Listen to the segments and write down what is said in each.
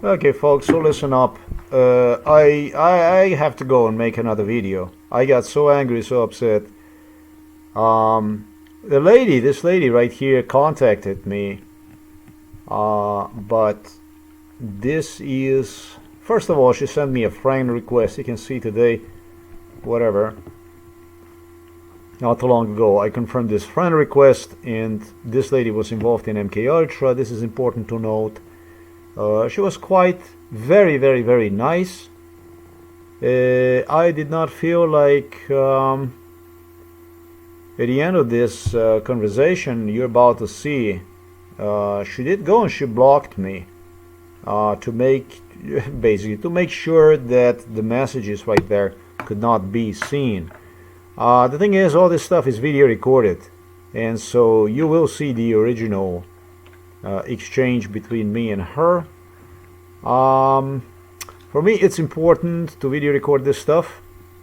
Okay, folks, so listen up. I have to go and make another video. I got so angry, so upset. This lady right here contacted me, but this is, first of all, she sent me a friend request. You can see today, whatever, not too long ago, I confirmed this friend request, and this lady was involved in MK Ultra. This is important to note. She was quite very nice. I did not feel like at the end of this conversation you're about to see, she did go and she blocked me to make basically to make sure that the messages right there could not be seen. The thing is, all this stuff is video recorded, and so you will see the original exchange between me and her. For me, it's important to video record this stuff.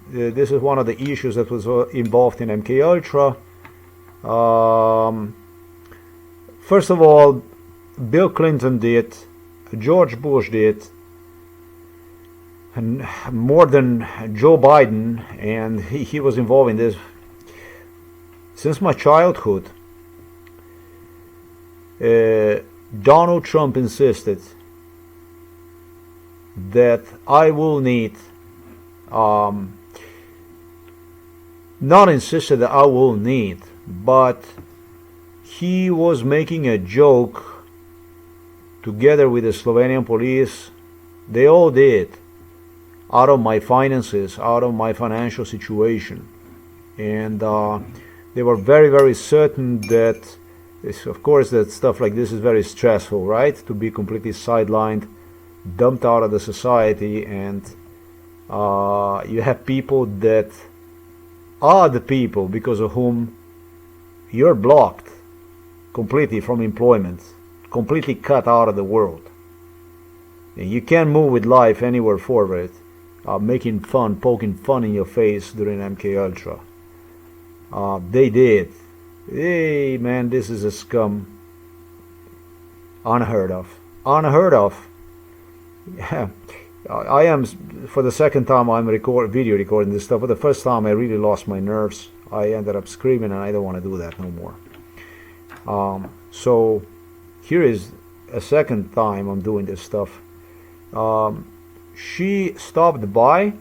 This is one of the issues that was involved in MK Ultra. First of all, Bill Clinton did, George Bush did, and more than Joe Biden, and he was involved in this since my childhood. Donald Trump insisted that I will need, not insisted that I will need, but he was making a joke together with the Slovenian police. They all did, out of my finances, out of my financial situation, and they were very certain that, of course, that stuff like this is very stressful, right? To be completely sidelined, dumped out of the society, and you have people that are the people because of whom you're blocked completely from employment, completely cut out of the world, and you can't move with life anywhere forward, making fun, poking fun in your face during MK Ultra. They did. Hey man, this is a scum. Unheard of. Yeah, I am, for the second time I'm video recording this stuff. For the first time I really lost my nerves. I ended up screaming, and I don't want to do that no more. So here is a second time I'm doing this stuff. She stopped by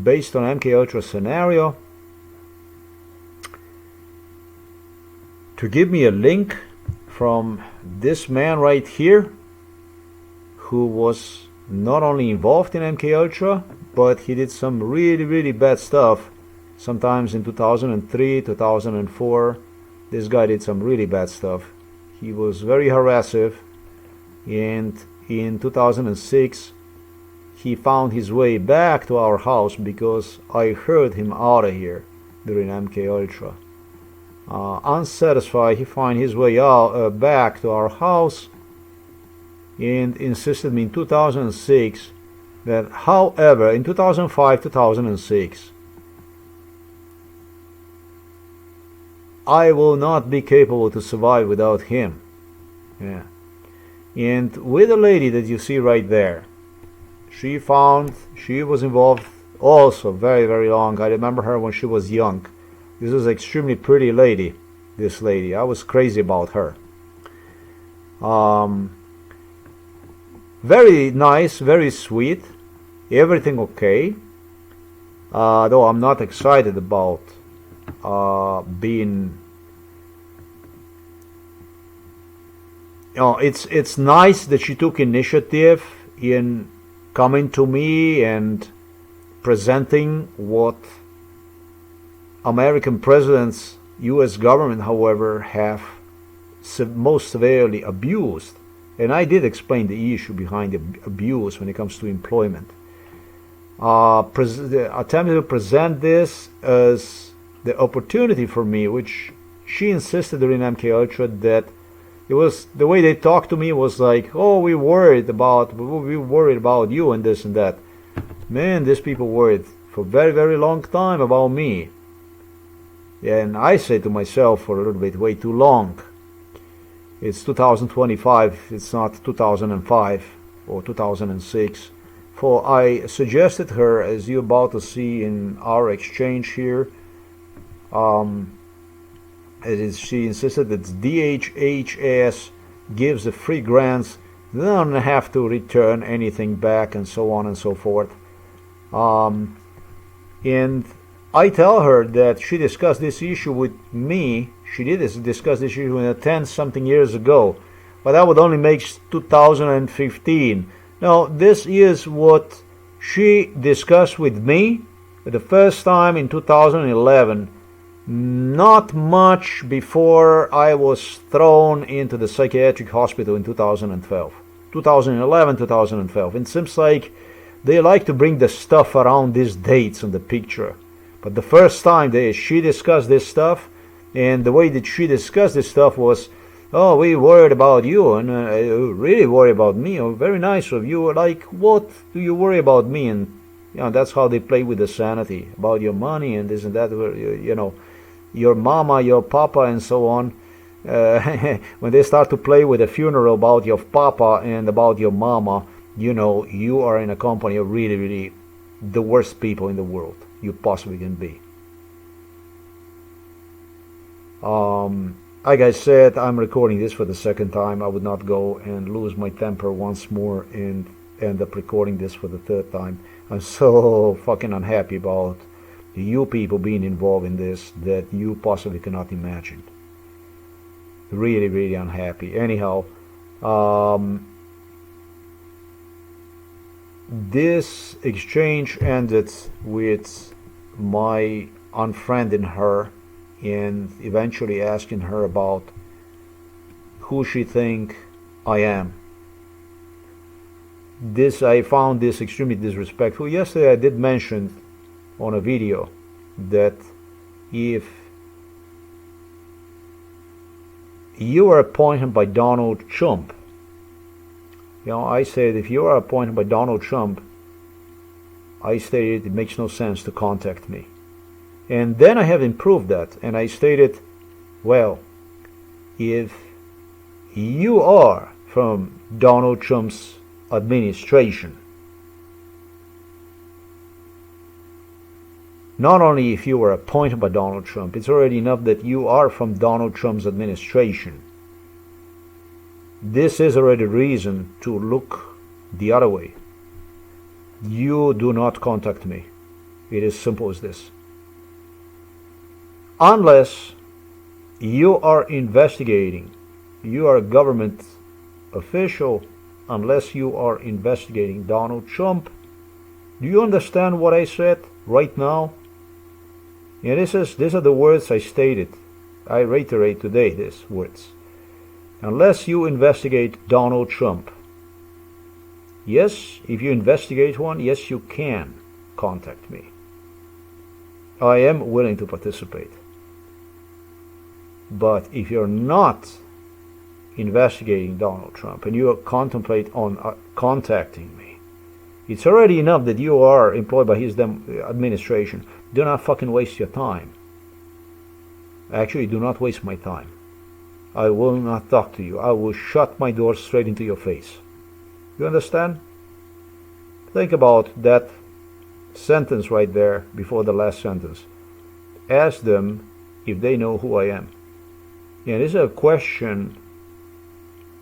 based on MK Ultra scenario to give me a link from this man right here, who was not only involved in MK Ultra, but he did some really bad stuff. Sometimes in 2003, 2004, this guy did some really bad stuff. He was very harassive, and in 2006 he found his way back to our house because I heard him out of here during MK Ultra. Unsatisfied, he found his way out back to our house, and insisted me in 2006 that, however, in 2005, 2006, I will not be capable to survive without him. Yeah. And with the lady that you see right there, she was involved also very long. I remember her when she was young. This was an extremely pretty lady, this lady. I was crazy about her. Very nice, very sweet, everything okay. Though I'm not excited about being, it's nice that she took initiative in coming to me and presenting what American presidents, US government, however, have most severely abused. And I did explain the issue behind the abuse when it comes to employment. Attempted to present this as the opportunity for me, which she insisted during MK Ultra that it was, the way they talked to me was like, oh, we worried about you and this and that. Man, these people worried for a very long time about me. And I say to myself, for a little bit way too long. It's 2025, it's not 2005 or 2006. For I suggested her, as you're about to see in our exchange here, she insisted that DHHS gives the free grants. They don't have to return anything back and so on and so forth. And I tell her that she discussed this issue with me. She did discuss this issue in 10-something years ago, but that would only make 2015. Now, this is what she discussed with me the first time in 2011, not much before I was thrown into the psychiatric hospital in 2012. 2011, 2012. It seems like they like to bring the stuff around these dates in the picture. But the first time she discussed this stuff, and the way that she discussed this stuff was, oh, we worried about you, and really worry about me. Oh, very nice of you. Like, what do you worry about me? And that's how they play with the sanity about your money and this and that. Your mama, your papa, and so on. When they start to play with the funeral about your papa and about your mama, you are in a company of really, really the worst people in the world you possibly can be. Like I said, I'm recording this for the second time. I would not go and lose my temper once more and end up recording this for the third time. I'm so fucking unhappy about you people being involved in this that you possibly cannot imagine. Really, really unhappy. Anyhow, this exchange ended with my unfriending her and eventually asking her about who she think I am. I found this extremely disrespectful. Yesterday I did mention on a video that if you are appointed by Donald Trump, I said if you are appointed by Donald Trump, I stated it makes no sense to contact me. And then I have improved that, and I stated, well, if you are from Donald Trump's administration, not only if you were appointed by Donald Trump, it's already enough that you are from Donald Trump's administration. This is already reason to look the other way. You do not contact me. It is simple as this. Unless you are investigating, you are a government official, unless you are investigating Donald Trump. Do you understand what I said right now? And these are the words I stated. I reiterate today these words. Unless you investigate Donald Trump. Yes, if you investigate one, yes, you can contact me. I am willing to participate. But if you're not investigating Donald Trump and you contemplate on contacting me, it's already enough that you are employed by his administration. Do not fucking waste your time. Actually, do not waste my time. I will not talk to you. I will shut my door straight into your face. You understand? Think about that sentence right there before the last sentence. Ask them if they know who I am. Yeah, this is a question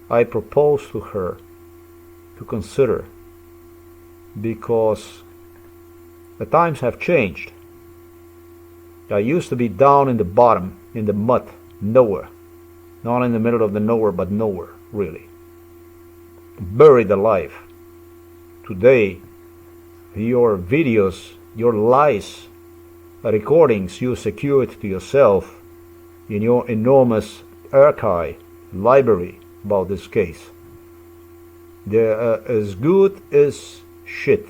I propose to her to consider, because the times have changed. I used to be down in the bottom, in the mud, nowhere. Not in the middle of the nowhere, but nowhere, really. Buried alive. Today, your videos, your lies, recordings you secured to yourself in your enormous archive library about this case. They're as good as shit.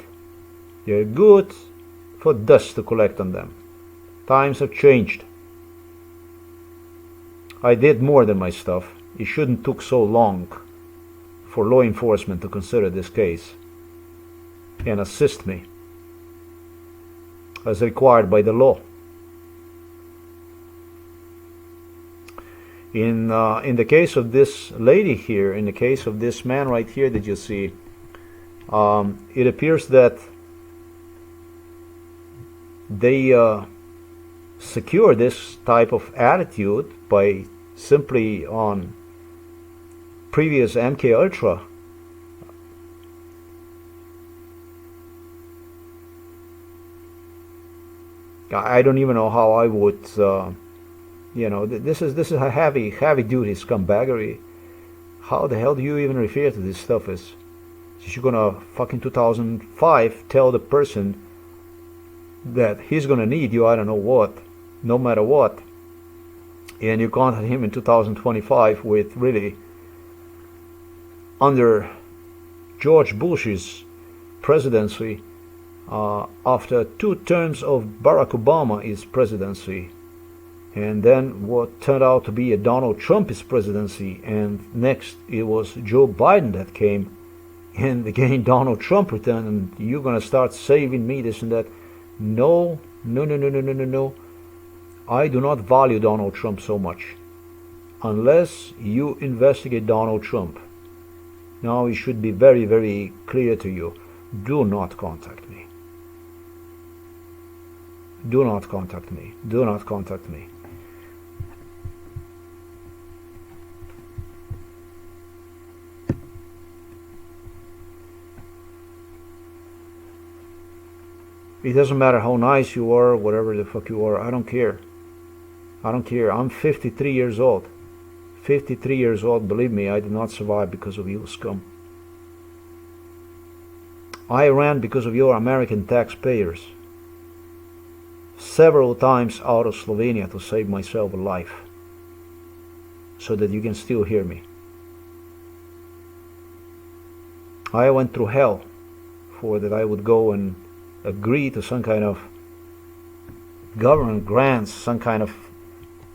They're good for dust to collect on them. Times have changed. I did more than my stuff. It shouldn't took so long for law enforcement to consider this case and assist me as required by the law. In the case of this lady here, in the case of this man right here that you see, it appears that they secure this type of attitude by simply on previous MK Ultra I don't even know how I would this is a heavy duty scumbaggery. How the hell do you even refer to this stuff as you're gonna fucking 2005 tell the person that he's gonna need you I don't know what, no matter what, and you contact him in 2025 with really under George Bush's presidency, after 2 terms of Barack Obama's presidency, and then what turned out to be a Donald Trump's presidency, and next it was Joe Biden that came, and again Donald Trump returned, and you're gonna start saving me this and that. No. I do not value Donald Trump so much. Unless you investigate Donald Trump. Now it should be very, very clear to you. Do not contact me. Do not contact me. Do not contact me. It doesn't matter how nice you are, whatever the fuck you are. I don't care. I don't care. I'm 53 years old. 53 years old. Believe me, I did not survive because of you, scum. I ran because of your American taxpayers. Several times out of Slovenia to save myself a life. So that you can still hear me. I went through hell for that I would go and agree to some kind of government grants, some kind of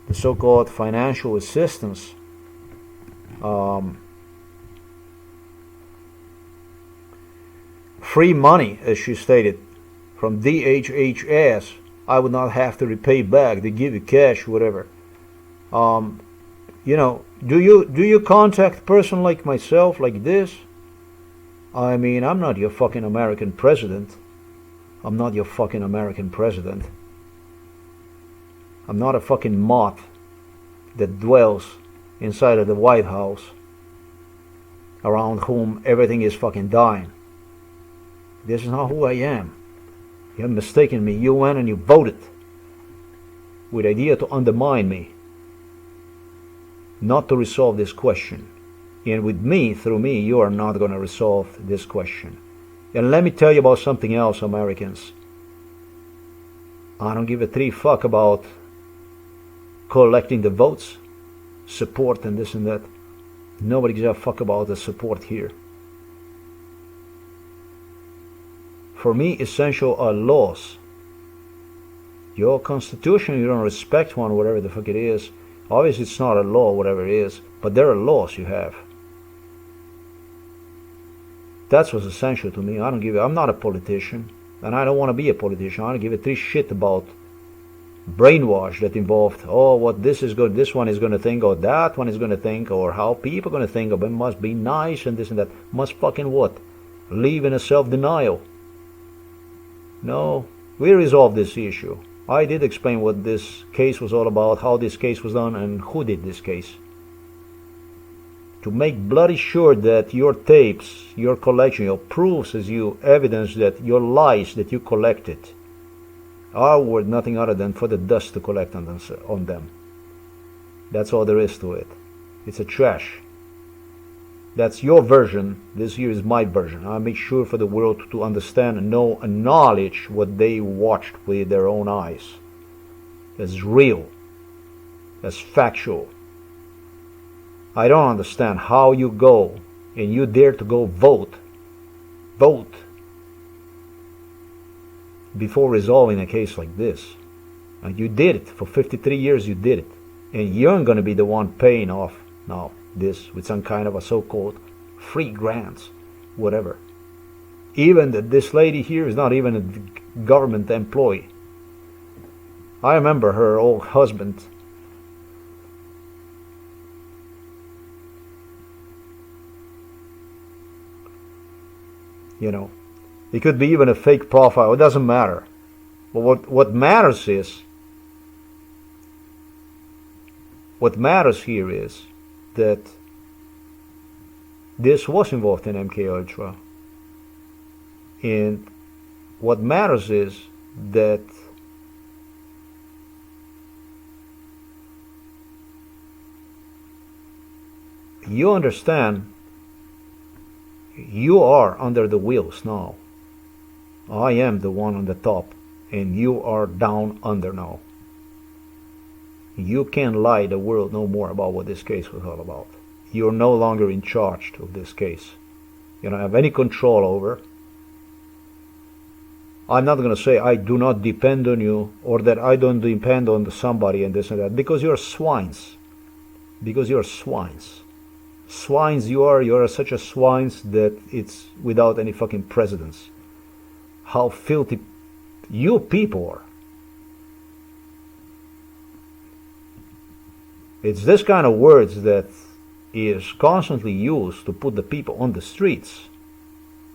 the so-called financial assistance, free money, as she stated, from DHHS. I would not have to repay back. They give you cash, whatever. Do you contact a person like myself like this? I mean, I'm not your fucking American president. I'm not your fucking American president. I'm not a fucking moth that dwells inside of the White House, around whom everything is fucking dying. This is not who I am. You have mistaken me. You went and you voted with the idea to undermine me, not to resolve this question. And with me, through me, you are not going to resolve this question. And let me tell you about something else, Americans. I don't give a 3 fuck about collecting the votes, support and this and that. Nobody gives a fuck about the support here. For me, essential are laws. Your constitution, you don't respect one, whatever the fuck it is. Obviously it's not a law, whatever it is, but there are laws you have. That's what's essential to me. I'm not a politician, and I don't want to be a politician. I don't give a 3 shit about brainwash that involved, what this one is going to think, or that one is going to think, or how people are going to think, or it must be nice and this and that. Must fucking what? Live in a self-denial. No, we resolved this issue. I did explain what this case was all about, how this case was done, and who did this case. To make bloody sure that your tapes, your collection, your proofs as you evidence that your lies that you collected are worth nothing other than for the dust to collect on them. That's all there is to it. It's a trash. That's your version. This here is my version. I make sure for the world to understand and know and acknowledge what they watched with their own eyes. That's real. That's factual. I don't understand how you go and you dare to go vote before resolving a case like this. And you did it. For 53 years you did it. And you're going to be the one paying off now this with some kind of a so-called free grants, whatever. Even that this lady here is not even a government employee. I remember her old husband You know, it could be even a fake profile. It doesn't matter. But what matters here is that this was involved in MK Ultra, and what matters is that you understand you are under the wheels now. I am the one on the top, and you are down under now. You can't lie the world no more about what this case was all about. You're no longer in charge of this case. You don't have any control over. I'm not going to say I do not depend on you, or that I don't depend on somebody and this and that, because you're swines. Because you're swines. Swines you are such a swines that it's without any fucking precedence. How filthy you people are. It's this kind of words that is constantly used to put the people on the streets,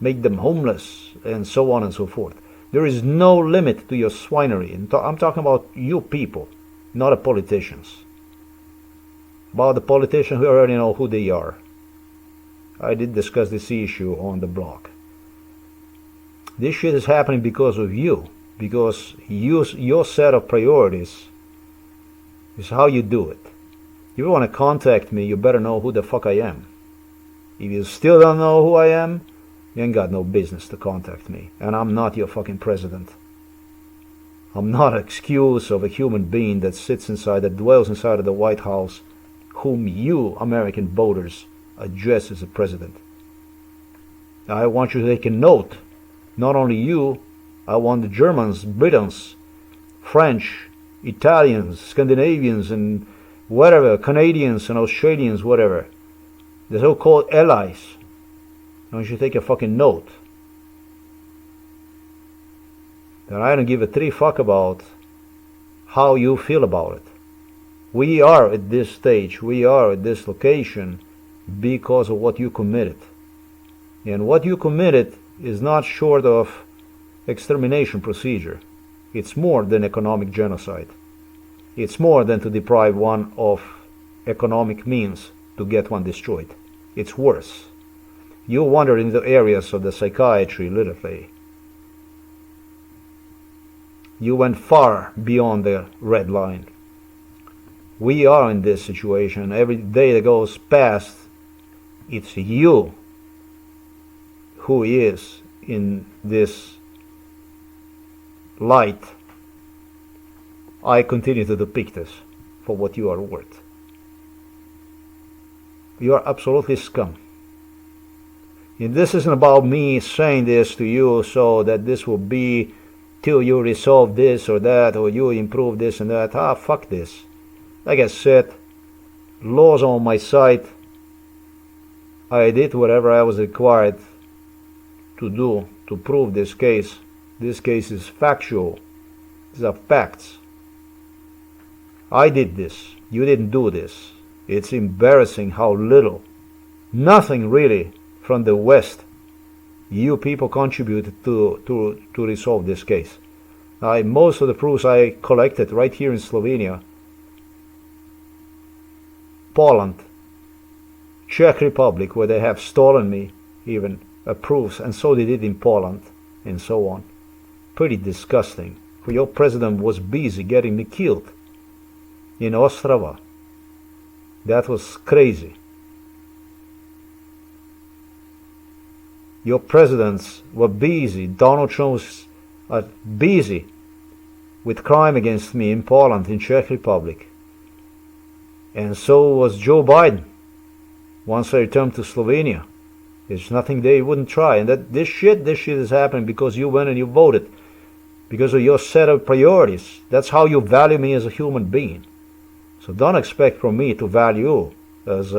make them homeless, and so on and so forth. There is no limit to your swinery. I'm talking about you people, not the politicians. About the politicians, we already know who they are. I did discuss this issue on the blog. This shit is happening because of you. Because your set of priorities is how you do it. If you want to contact me, you better know who the fuck I am. If you still don't know who I am, you ain't got no business to contact me. And I'm not your fucking president. I'm not an excuse of a human being that dwells inside of the White House, whom you, American voters, address as a president. I want you to take a note. Not only you, I want the Germans, Britons, French, Italians, Scandinavians, and whatever, Canadians and Australians, whatever. The so-called allies. I want you to take a fucking note. That I don't give a three fuck about how you feel about it. We are at this stage, we are at this location because of what you committed. And what you committed is not short of extermination procedure. It's more than economic genocide. It's more than to deprive one of economic means to get one destroyed. It's worse. You wander into areas of the psychiatry, literally. You went far beyond the red line. We are in this situation. Every day that goes past, it's you who is in this light. I continue to depict this for what you are worth. You are absolutely scum. And this isn't about me saying this to you so that this will be till you resolve this or that, or you improve this and that. Fuck this. Like I said, laws on my side. I did whatever I was required to do to prove this case. This case is factual. These are facts. I did this. You didn't do this. It's embarrassing how little, nothing really, from the West, you people contributed to resolve this case. Most of the proofs I collected right here in Slovenia, Poland, Czech Republic, where they have stolen me even proofs, and so they did in Poland, and so on. Pretty disgusting. Your president was busy getting me killed in Ostrava. That was crazy. Your presidents were busy. Donald Trump was busy with crime against me in Poland, in Czech Republic. And so was Joe Biden. Once I returned to Slovenia, there's nothing they wouldn't try. And this shit is happening because you went and you voted. Because of your set of priorities. That's how you value me as a human being. So don't expect from me to value you as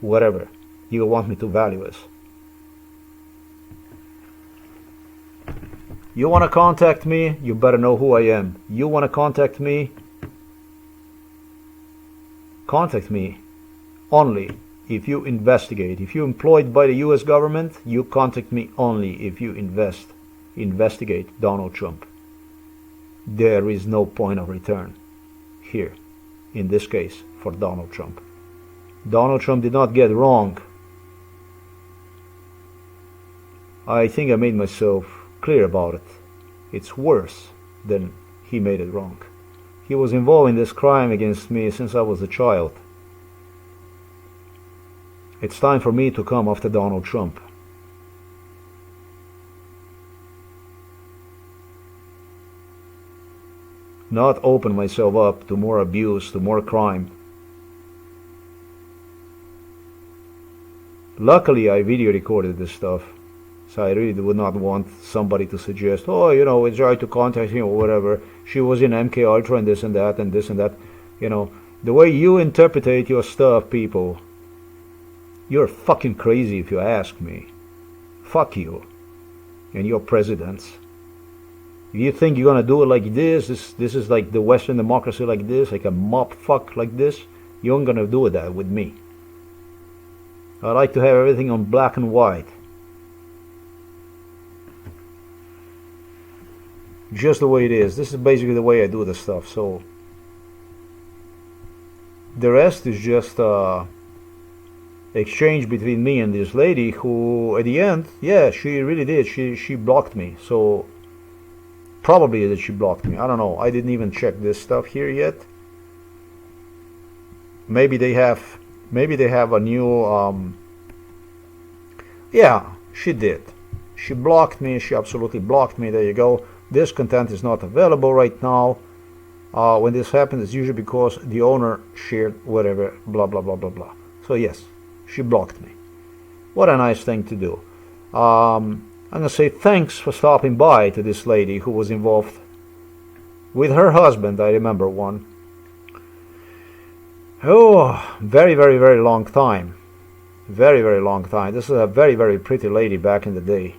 whatever you want me to value as. You want to contact me, you better know who I am. You want to contact me only if you investigate. If you're employed by the US government, you contact me only if you investigate Donald Trump. There is no point of return here, in this case, for Donald Trump. Donald Trump did not get wrong. I think I made myself clear about it. It's worse than he made it wrong. He was involved in this crime against me since I was a child. It's time for me to come after Donald Trump. Not open myself up to more abuse, to more crime. Luckily, I video recorded this stuff, so I really would not want somebody to suggest, oh, you know, it's right to contact him or whatever. She was in MK Ultra and this and that and this and that. You know, the way you interpretate your stuff, people, you're fucking crazy if you ask me. Fuck you and your presidents. If you think you're gonna do it like this is like the Western democracy like this, like a mob fuck like this, you ain't gonna do that with me. I like to have everything on black and white. Just the way it is. This is basically the way I do this stuff. So the rest is just exchange between me and this lady who at the end, yeah, she really did. She blocked me. So probably that she blocked me. I don't know. I didn't even check this stuff here yet. Maybe they have a new yeah, she did. She blocked me. She absolutely blocked me. There you go. This content is not available right now. When this happens, it's usually because the owner shared whatever, blah blah blah blah blah. So yes, she blocked me. What a nice thing to do. I'm gonna say thanks for stopping by to this lady who was involved with her husband. I remember one. Oh, very very very long time. Very very long time. This is a very very pretty lady back in the day.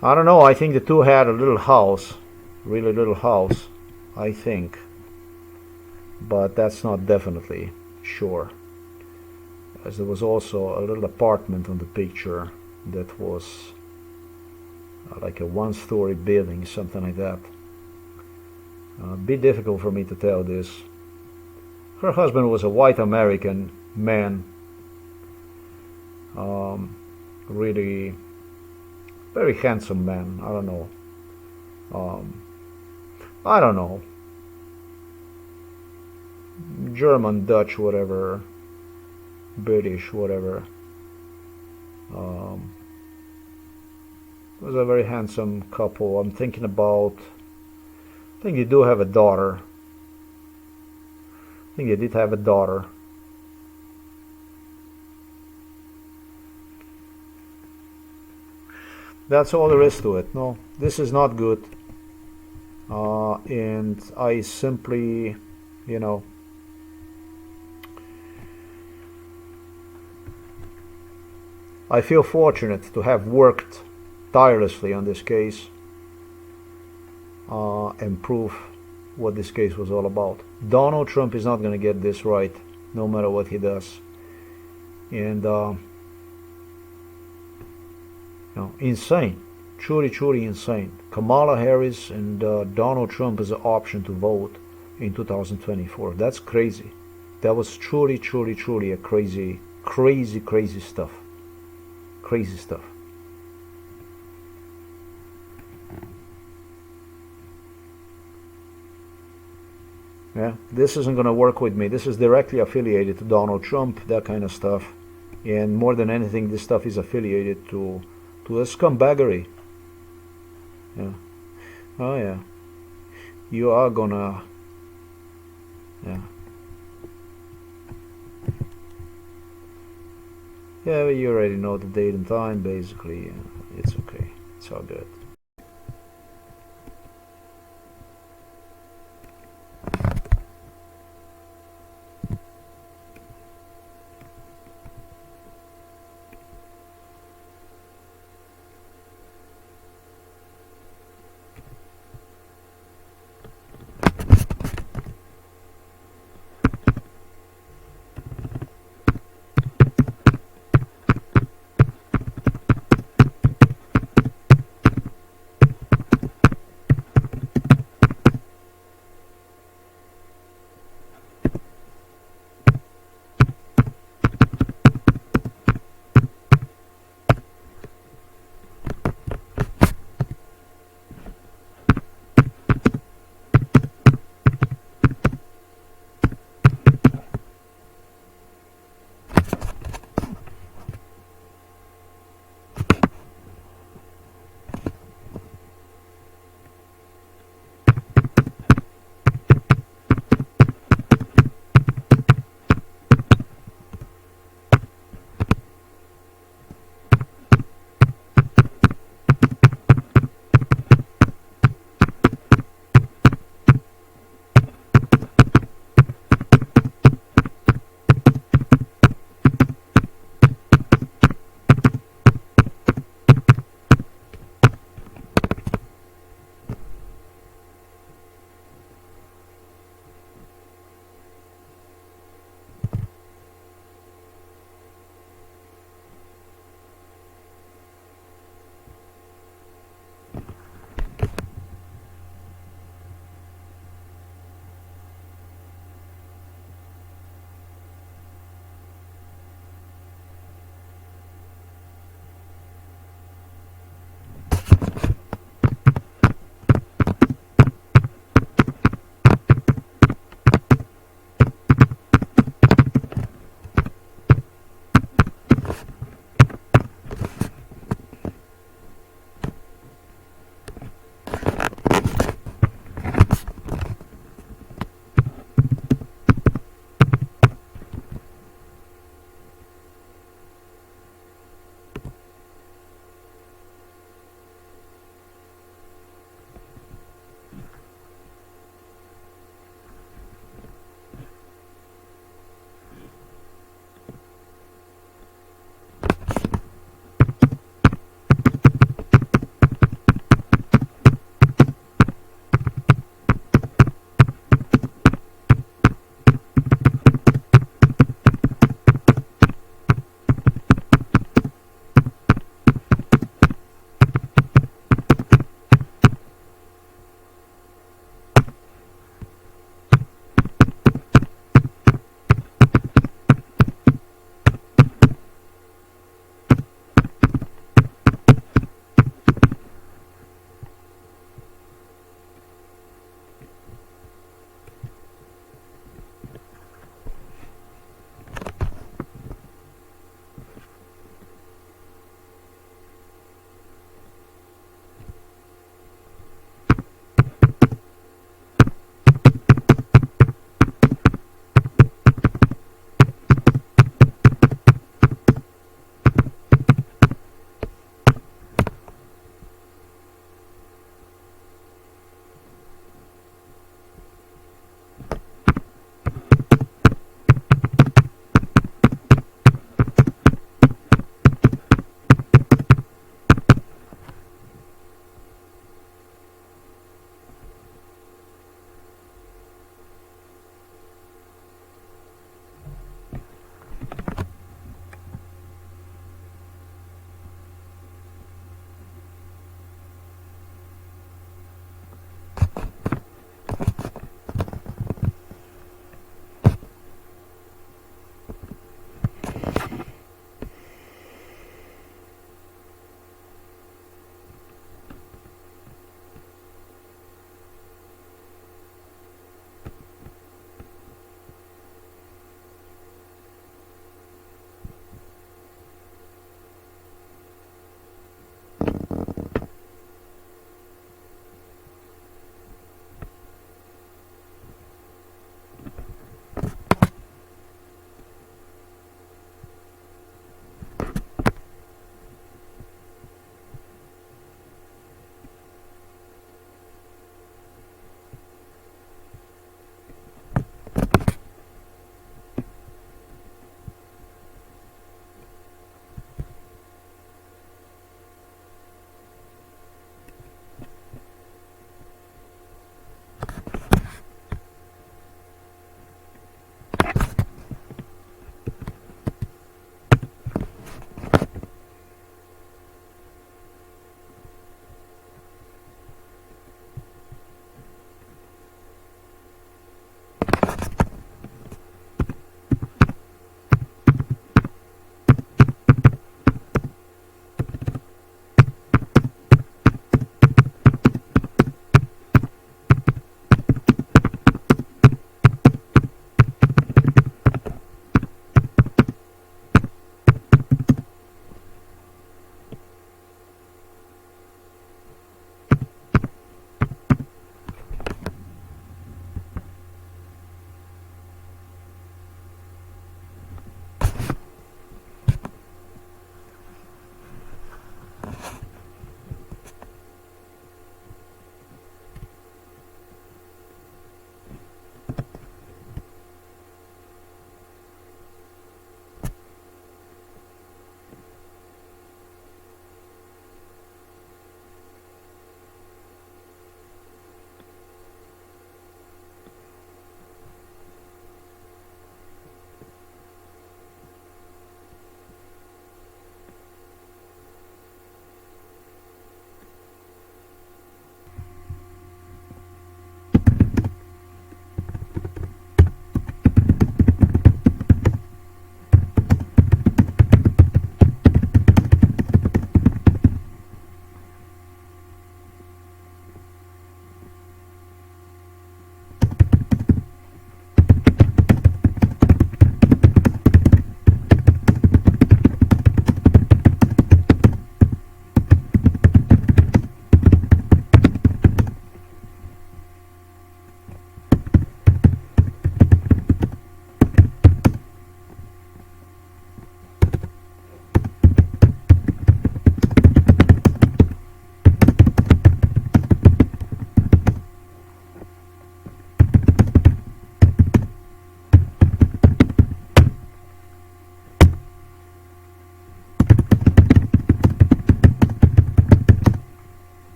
I don't know, I think the two had a little house, really little house, I think, but that's not definitely sure, as there was also a little apartment on the picture that was like a one-story building, something like that. A bit difficult for me to tell this. Her husband was a white American man, really very handsome man. I don't know. I don't know. German, Dutch, whatever. British, whatever. It was a very handsome couple. I'm thinking about. I think they do have a daughter. I think they did have a daughter. That's all there is to it. No, this is not good. And I simply, you know, I feel fortunate to have worked tirelessly on this case and prove what this case was all about. Donald Trump is not going to get this right, no matter what he does. And insane, truly insane. Kamala Harris and Donald Trump as an option to vote in 2024. That's crazy. That was truly a crazy stuff. Crazy stuff. Yeah, this isn't going to work with me. This is directly affiliated to Donald Trump, that kind of stuff. And more than anything, this stuff is affiliated to a scumbaggery. Yeah. Oh yeah. You are gonna. Yeah. Yeah, but you already know the date and time, basically. It's okay. It's all good.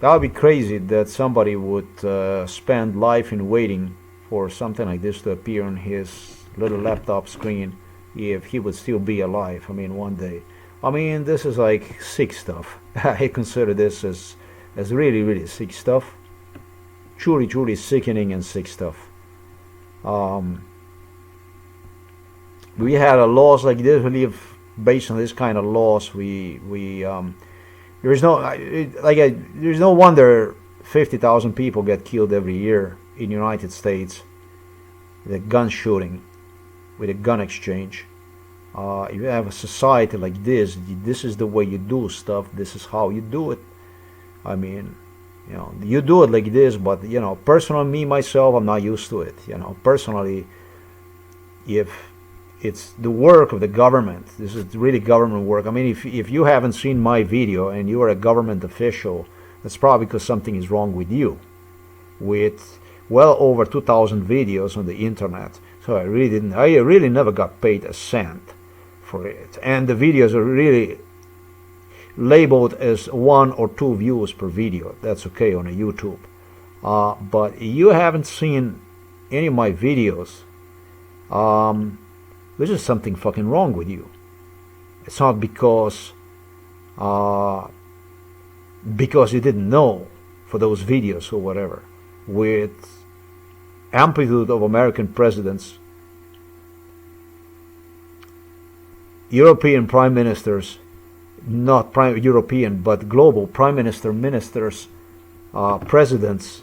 That would be crazy that somebody would spend life in waiting for something like this to appear on his little laptop screen if he would still be alive. I mean, one day. I mean, this is like sick stuff. I consider this as really, really sick stuff. Truly, truly sickening and sick stuff. We had a laws like this. We live based on this kind of laws. There's no wonder 50,000 people get killed every year in the United States with a gun shooting, with a gun exchange. If you have a society like this, this is the way you do stuff. This is how you do it. I mean, you do it like this, but personally, me myself, I'm not used to it. Personally, if it's the work of the government, this is really government work. I mean, if you haven't seen my video and you are a government official, that's probably because something is wrong with you. With well over 2,000 videos on the internet, so I really never got paid a cent for it, and the videos are really labeled as 1 or 2 views per video. That's okay on a YouTube, but you haven't seen any of my videos. There's just something fucking wrong with you. It's not because you didn't know for those videos or whatever. With amplitude of American presidents, European prime ministers, not European but global prime ministers, presidents,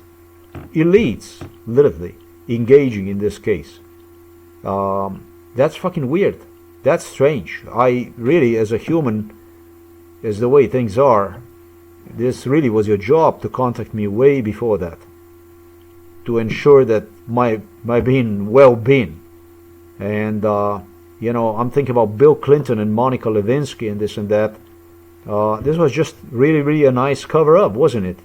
elites, literally engaging in this case. That's fucking weird. That's strange. I really, as a human, as the way things are, this really was your job to contact me way before that, to ensure that my being well-being. And I'm thinking about Bill Clinton and Monica Lewinsky and this and that. This was just really, really a nice cover-up, wasn't it?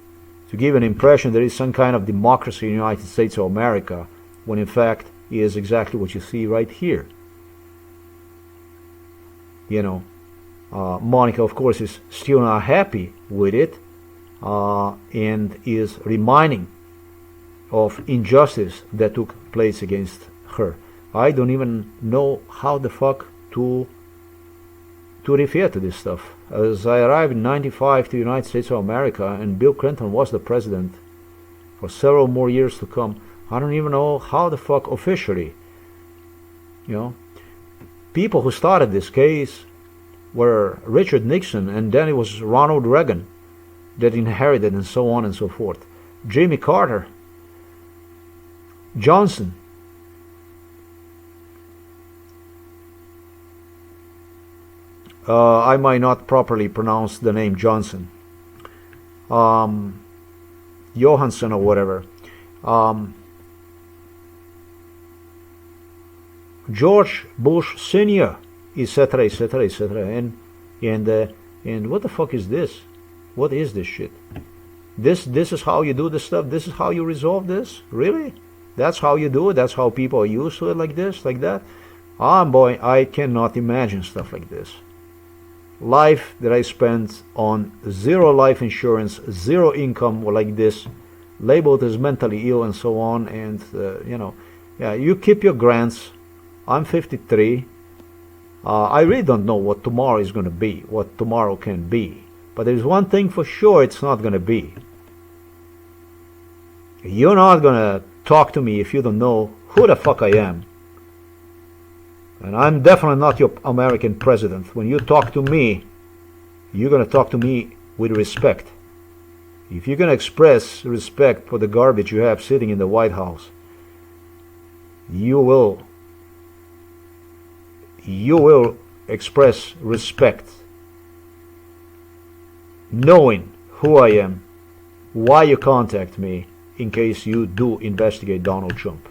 To give an impression there is some kind of democracy in the United States of America, when in fact it is exactly what you see right here. Monica, of course, is still not happy with it, and is reminding of injustice that took place against her. I don't even know how the fuck to refer to this stuff. As I arrived in '95 to the United States of America, and Bill Clinton was the president for several more years to come, I don't even know how the fuck officially. People who started this case were Richard Nixon, and then it was Ronald Reagan that inherited, and so on and so forth. Jimmy Carter, Johnson, I might not properly pronounce the name Johnson, Johansson or whatever, George Bush Sr., etc., etc., etc. And what the fuck is this? What is this shit? This is how you do this stuff? This is how you resolve this? Really? That's how you do it? That's how people are used to it, like this, like that? Boy, I cannot imagine stuff like this. Life that I spent on zero life insurance, zero income, or like this, labeled as mentally ill and so on, and you keep your grants. I'm 53. I really don't know what tomorrow is going to be, what tomorrow can be. But there's one thing for sure, it's not going to be. You're not going to talk to me if you don't know who the fuck I am. And I'm definitely not your American president. When you talk to me, you're going to talk to me with respect. If you're going to express respect for the garbage you have sitting in the White House, you will express respect, knowing who I am, why you contact me, in case you do investigate Donald Trump.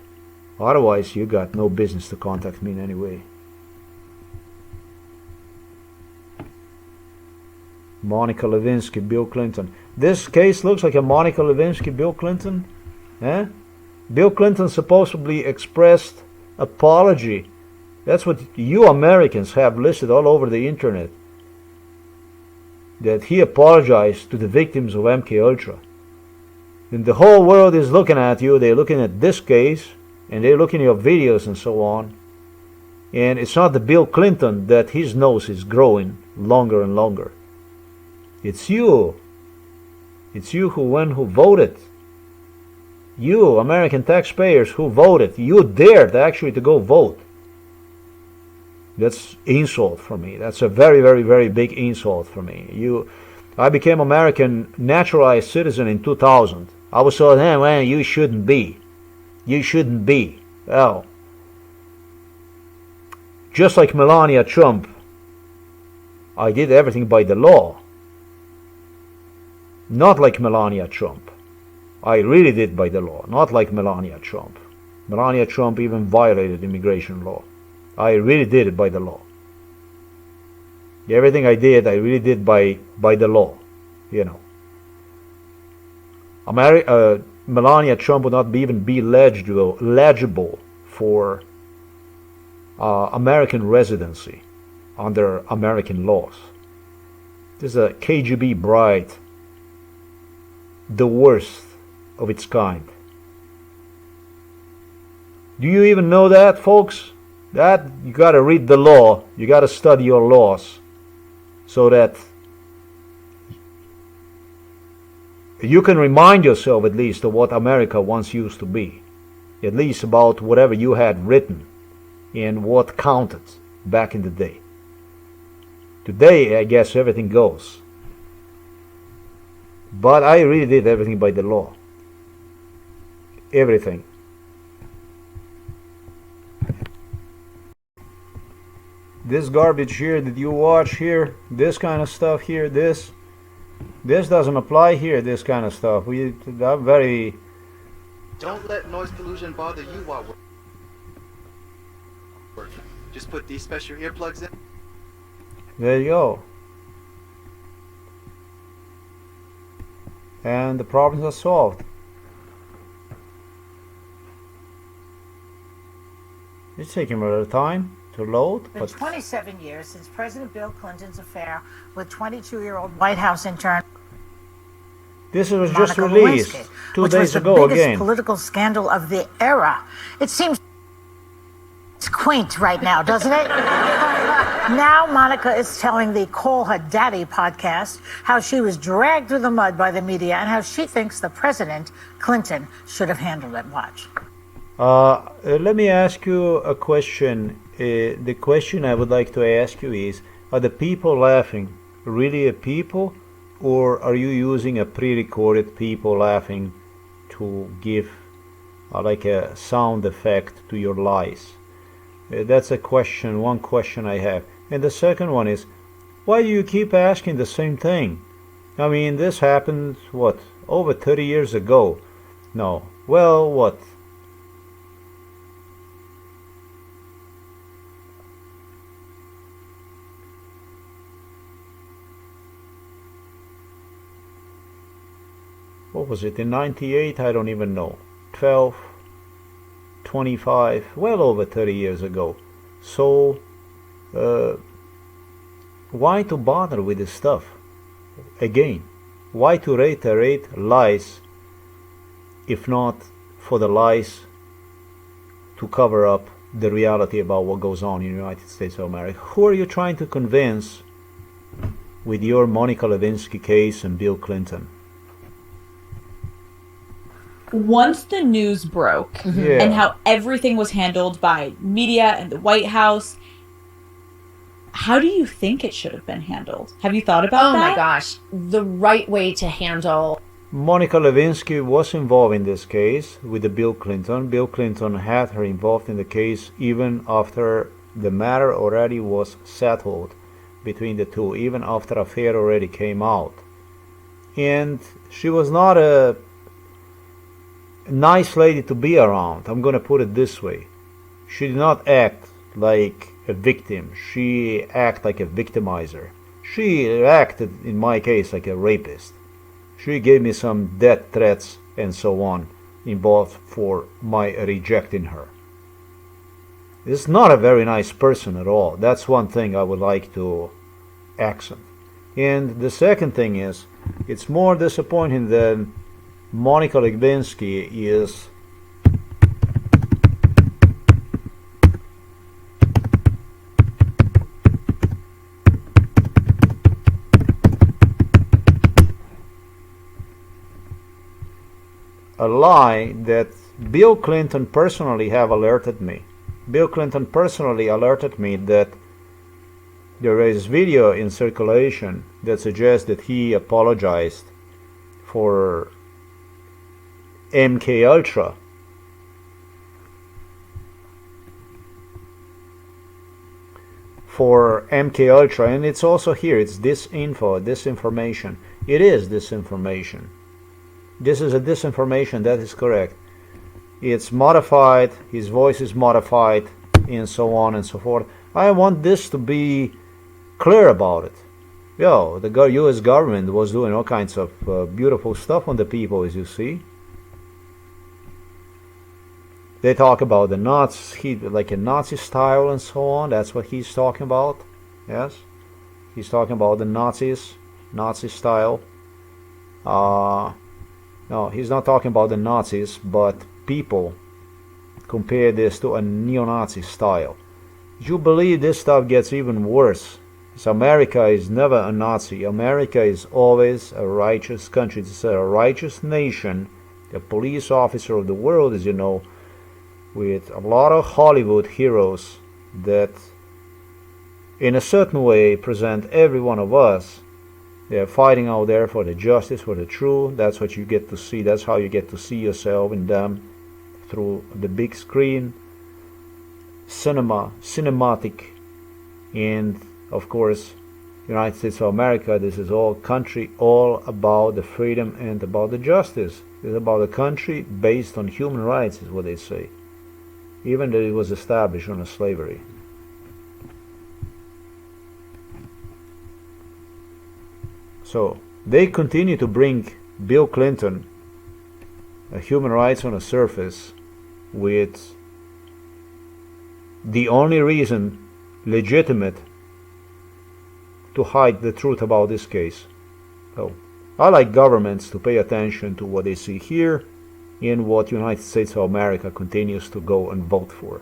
Otherwise, you got no business to contact me in any way. Monica Lewinsky, Bill Clinton. This case looks like a Monica Lewinsky, Bill Clinton. Bill Clinton supposedly expressed apology. That's what you Americans have listed all over the internet. That he apologized to the victims of MK Ultra. And the whole world is looking at you. They're looking at this case, and they're looking at your videos and so on. And it's not the Bill Clinton that his nose is growing longer and longer. It's you. It's you who voted. You, American taxpayers who voted. You dared actually to go vote. That's insult for me. That's a very, very, very big insult for me. I became American naturalized citizen in 2000. I was told, hey, well, you shouldn't be. You shouldn't be. Well, just like Melania Trump, I did everything by the law. Not like Melania Trump. I really did by the law, not like Melania Trump. Melania Trump even violated immigration law. I really did it by the law. Everything I did, I really did by the law, you know. Melania Trump would not even be legible for American residency under American laws. This is a KGB bride, the worst of its kind. Do you even know that, folks? That you got to read the law, you got to study your laws, so that you can remind yourself at least of what America once used to be, at least about whatever you had written and what counted back in the day. Today, I guess everything goes. But I really did everything by the law. Everything. This garbage here that you watch here, this kind of stuff here, this doesn't apply here, this kind of stuff. We are very... Don't let noise pollution bother you while working. Just put these special earplugs in. There you go. And the problems are solved. It's taking a little time to load. It's been 27 years since President Bill Clinton's affair with 22-year-old White House intern. This was just released 2 days ago again. Which was the biggest political scandal of the era. It seems it's quaint right now, doesn't it? Now Monica is telling the Call Her Daddy podcast how she was dragged through the mud by the media and how she thinks the President, Clinton, should have handled it. Watch. Let me ask you a question. The question I would like to ask you is, are the people laughing really a people, or are you using a pre-recorded people laughing to give like a sound effect to your lies? That's a question, one question I have. And the second one is, why do you keep asking the same thing? I mean, this happened, what, over 30 years ago? No. Well, what? What was it, in 98? I don't even know. 12, 25, well over 30 years ago. So, why to bother with this stuff? Again, why to reiterate lies if not for the lies to cover up the reality about what goes on in the United States of America? Who are you trying to convince with your Monica Lewinsky case and Bill Clinton? Once the news broke and how everything was handled by media and the White House, how do you think it should have been handled? Have you thought about that? Oh my gosh, the right way to handle... Monica Lewinsky was involved in this case with the Bill Clinton. Bill Clinton had her involved in the case even after the matter already was settled between the two, even after the affair already came out. And she was not a nice lady to be around. I'm going to put it this way. She did not act like a victim. She acted like a victimizer. She acted, in my case, like a rapist. She gave me some death threats and so on involved for my rejecting her. This is not a very nice person at all. That's one thing I would like to accent. And the second thing is, it's more disappointing than Monica Lewinsky is a lie that Bill Clinton personally have alerted me. Bill Clinton personally alerted me that there is video in circulation that suggests that he apologized for MK Ultra. For MK Ultra, and it's also here, it's disinformation. It is disinformation. This is a disinformation, that is correct. It's modified, his voice is modified, and so on and so forth. I want this to be clear about it. The US government was doing all kinds of beautiful stuff on the people, as you see. They talk about the Nazis, like a Nazi style and so on. That's what he's talking about. Yes, he's talking about the Nazis, Nazi style. No, he's not talking about the Nazis, but people compare this to a neo-Nazi style. You believe this stuff gets even worse. So America is never a Nazi. America is always a righteous country. It's a righteous nation. The police officer of the world, as you know, with a lot of Hollywood heroes that in a certain way present every one of us. They're fighting out there for the justice, for the truth. That's what you get to see. That's how you get to see yourself in them through the big screen, cinematic, and of course, United States of America. This is all country, all about the freedom and about the justice. It's about a country based on human rights, is what they say, even though it was established on slavery. So they continue to bring Bill Clinton, human rights on the surface, with the only reason legitimate to hide the truth about this case. So I like governments to pay attention to what they see here and what United States of America continues to go and vote for.